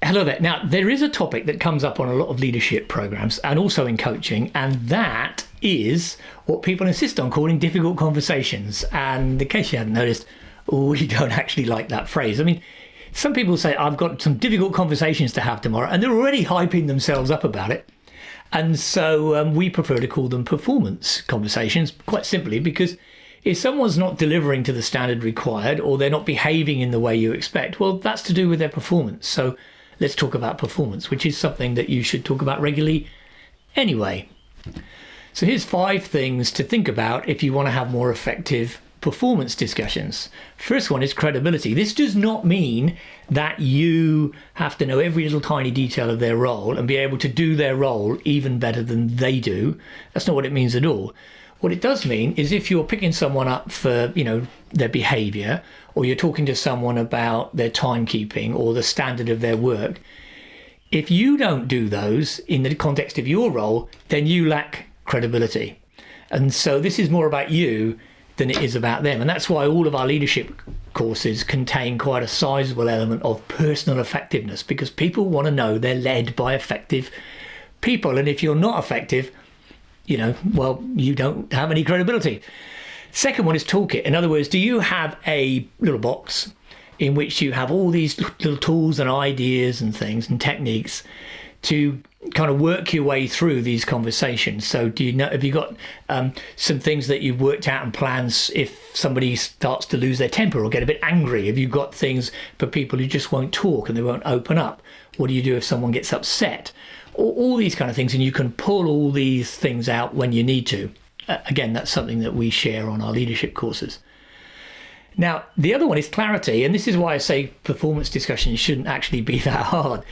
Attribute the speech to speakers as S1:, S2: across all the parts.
S1: Hello there. Now, there is a topic that comes up on a lot of leadership programs and also in coaching, and that is what people insist on calling difficult conversations. And in case you hadn't noticed, we don't actually like that phrase. I mean, some people say, I've got some difficult conversations to have tomorrow, and they're already hyping themselves up about it. And so we prefer to call them performance conversations, quite simply because if someone's not delivering to the standard required or they're not behaving in the way you expect, well, that's to do with their performance. So let's talk about performance, which is something that you should talk about regularly anyway. So here's 5 things to think about if you want to have more effective performance discussions. First one is credibility. This does not mean that you have to know every little tiny detail of their role and be able to do their role even better than they do. That's not what it means at all. What it does mean is if you're picking someone up for, their behavior, or you're talking to someone about their timekeeping or the standard of their work, if you don't do those in the context of your role, then you lack credibility. And so this is more about you than it is about them. And that's why all of our leadership courses contain quite a sizable element of personal effectiveness, because people want to know they're led by effective people. And if you're not effective, you don't have any credibility. Second one is toolkit. In other words, do you have a little box in which you have all these little tools and ideas and things and techniques to kind of work your way through these conversations? So have you got some things that you've worked out and plans if somebody starts to lose their temper or get a bit angry? Have you got things for people who just won't talk and they won't open up? What do you do if someone gets upset? All these kind of things, and you can pull all these things out when you need to. Again, that's something that we share on our leadership courses. Now, the other one is clarity, and this is why I say performance discussions shouldn't actually be that hard,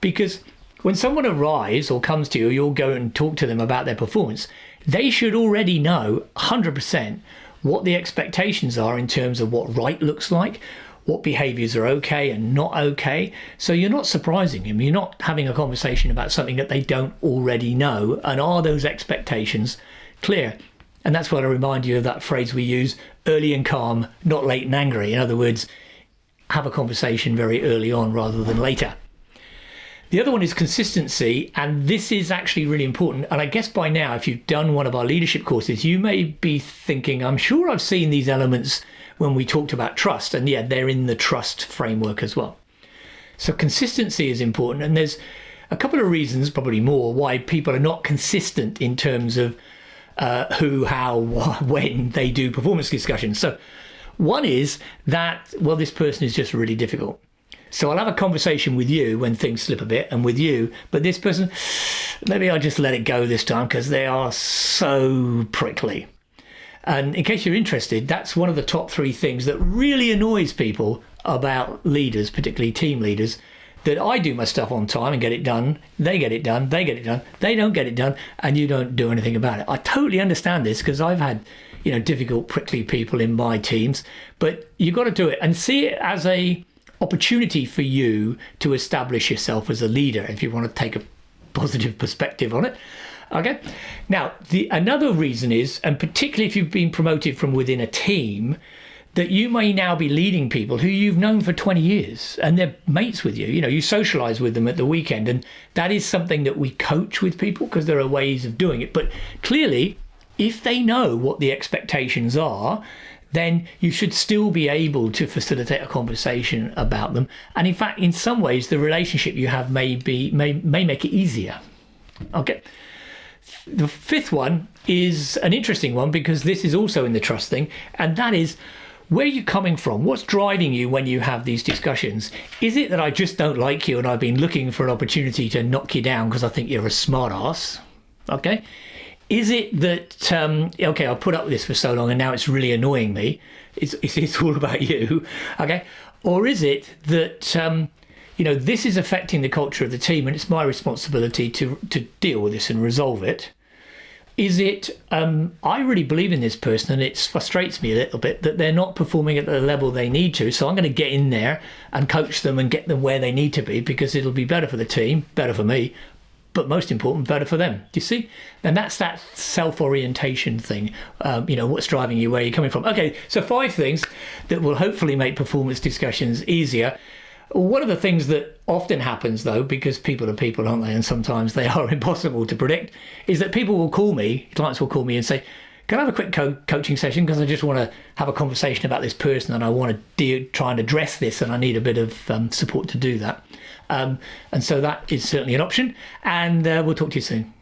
S1: because when someone arrives or comes to you, you'll go and talk to them about their performance. They should already know 100% what the expectations are in terms of what right looks like, what behaviors are okay and not okay. So you're not surprising them. You're not having a conversation about something that they don't already know. And are those expectations clear? And that's what I remind you of that phrase we use, early and calm, not late and angry. In other words, have a conversation very early on rather than later. The other one is consistency, and this is actually really important. And I guess by now, if you've done one of our leadership courses, you may be thinking, I'm sure I've seen these elements when we talked about trust. And yeah, they're in the trust framework as well. So consistency is important. And there's a couple of reasons, probably more, why people are not consistent in terms of who, how, when they do performance discussions. So one is that, well, this person is just really difficult. So I'll have a conversation with you when things slip a bit and with you, but this person, maybe I'll just let it go this time because they are so prickly. And in case you're interested, that's one of the top 3 things that really annoys people about leaders, particularly team leaders, that I do my stuff on time and get it done, they get it done, they get it done, they don't get it done, and you don't do anything about it. I totally understand this because I've had, difficult, prickly people in my teams, but you've got to do it and see it as a opportunity for you to establish yourself as a leader if you want to take a positive perspective on it. Okay. Now, another reason is, and particularly if you've been promoted from within a team, that you may now be leading people who you've known for 20 years and they're mates with you. You socialize with them at the weekend, and that is something that we coach with people because there are ways of doing it. But clearly, if they know what the expectations are, then you should still be able to facilitate a conversation about them. And in fact, in some ways, the relationship you have may make it easier. Okay. The 5th one is an interesting one because this is also in the trust thing, and that is, where are you coming from? What's driving you when you have these discussions? Is it that I just don't like you and I've been looking for an opportunity to knock you down because I think you're a smart ass? Okay. Is it that, I've put up with this for so long and now it's really annoying me? It's all about you. Okay. Or is it that, this is affecting the culture of the team and it's my responsibility to deal with this and resolve it? Is it, I really believe in this person and it frustrates me a little bit that they're not performing at the level they need to. So I'm going to get in there and coach them and get them where they need to be because it'll be better for the team, better for me, but most important, better for them. Do you see? And that's that self-orientation thing. What's driving you, where you're coming from. Okay, so 5 things that will hopefully make performance discussions easier. One of the things that often happens, though, because people are people, aren't they, and sometimes they are impossible to predict, is that people will call me, clients will call me and say, can I have a quick coaching session, because I just want to have a conversation about this person and I want to try and address this, and I need a bit of support to do that. And so that is certainly an option, and we'll talk to you soon.